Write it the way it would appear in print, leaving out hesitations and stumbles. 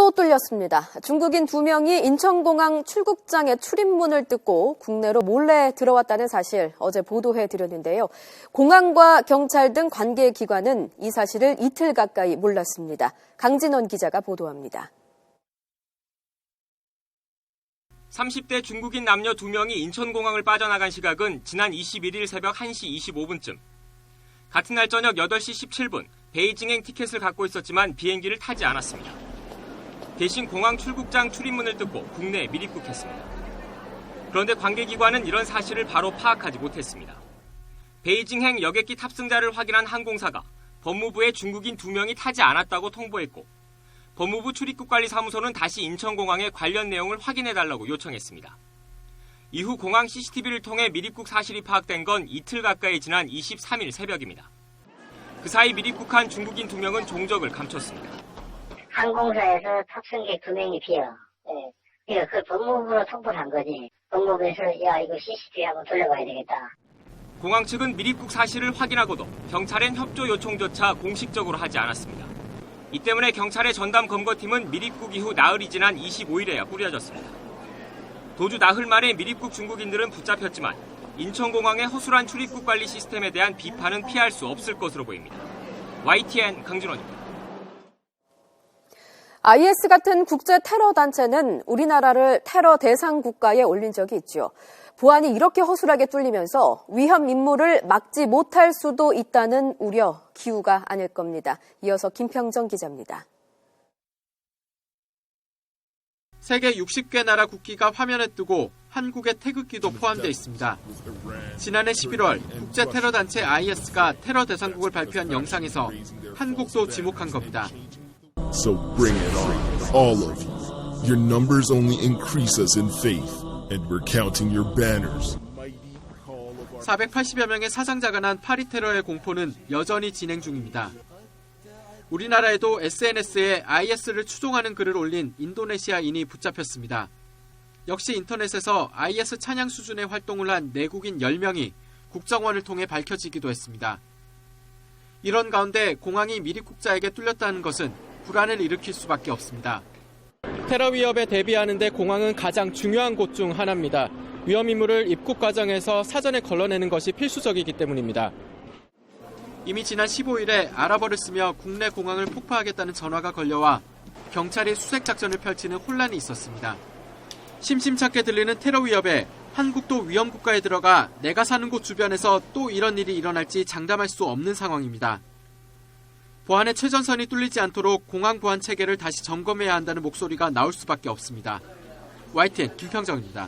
또 뚫렸습니다. 중국인 2명이 인천공항 출국장의 출입문을 뜯고 국내로 몰래 들어왔다는 사실 어제 보도해드렸는데요. 공항과 경찰 등 관계기관은 이 사실을 이틀 가까이 몰랐습니다. 강진원 기자가 보도합니다. 30대 중국인 남녀 2명이 인천공항을 빠져나간 시각은 지난 21일 새벽 1시 25분쯤. 같은 날 저녁 8시 17분, 베이징행 티켓을 갖고 있었지만 비행기를 타지 않았습니다. 대신 공항 출국장 출입문을 뜯고 국내에 밀입국했습니다. 그런데 관계기관은 이런 사실을 바로 파악하지 못했습니다. 베이징행 여객기 탑승자를 확인한 항공사가 법무부에 중국인 2명이 타지 않았다고 통보했고, 법무부 출입국관리사무소는 다시 인천공항에 관련 내용을 확인해달라고 요청했습니다. 이후 공항 CCTV를 통해 밀입국 사실이 파악된 건 이틀 가까이 지난 23일 새벽입니다. 그 사이 밀입국한 중국인 2명은 종적을 감췄습니다. 항공사에서 탑승객 2명이 비어. 그러니까 그 법무부로 통보를 한 거지. 법무부에서 야 이거 CCTV 한번 돌려봐야 되겠다. 공항 측은 밀입국 사실을 확인하고도 경찰엔 협조 요청조차 공식적으로 하지 않았습니다. 이 때문에 경찰의 전담 검거팀은 밀입국 이후 나흘이 지난 25일에야 꾸려졌습니다. 도주 나흘 만에 밀입국 중국인들은 붙잡혔지만 인천공항의 허술한 출입국 관리 시스템에 대한 비판은 피할 수 없을 것으로 보입니다. YTN 강진원입니다. IS 같은 국제 테러 단체는 우리나라를 테러 대상 국가에 올린 적이 있죠. 보안이 이렇게 허술하게 뚫리면서 위험 임무를 막지 못할 수도 있다는 우려, 기우가 아닐 겁니다. 이어서 김평정 기자입니다. 세계 60개 나라 국기가 화면에 뜨고 한국의 태극기도 포함되어 있습니다. 지난해 11월 국제 테러 단체 IS가 테러 대상국을 발표한 영상에서 한국도 지목한 겁니다. So bring it on, all of you. Your numbers only increase us in faith, and we're counting your banners. 480여 명의 사상자가 난 파리 테러의 공포는 여전히 진행 중입니다. 우리나라에도 SNS에 IS를 추종하는 글을 올린 인도네시아인이 붙잡혔습니다. 역시 인터넷에서 IS 찬양 수준의 활동을 한 내국인 10명이 국정원을 통해 밝혀지기도 했습니다. 이런 가운데 공항이 밀입국자에게 뚫렸다는 것은 불안을 일으킬 수밖에 없습니다. 테러 위협에 대비하는 데 공항은 가장 중요한 곳 중 하나입니다. 위험 인물을 입국 과정에서 사전에 걸러내는 것이 필수적이기 때문입니다. 이미 지난 15일에 아랍어를 쓰며 국내 공항을 폭파하겠다는 전화가 걸려와 경찰이 수색 작전을 펼치는 혼란이 있었습니다. 심심찮게 들리는 테러 위협에 한국도 위험 국가에 들어가 내가 사는 곳 주변에서 또 이런 일이 일어날지 장담할 수 없는 상황입니다. 보안의 최전선이 뚫리지 않도록 공항 보안 체계를 다시 점검해야 한다는 목소리가 나올 수밖에 없습니다. YTN 김평정입니다.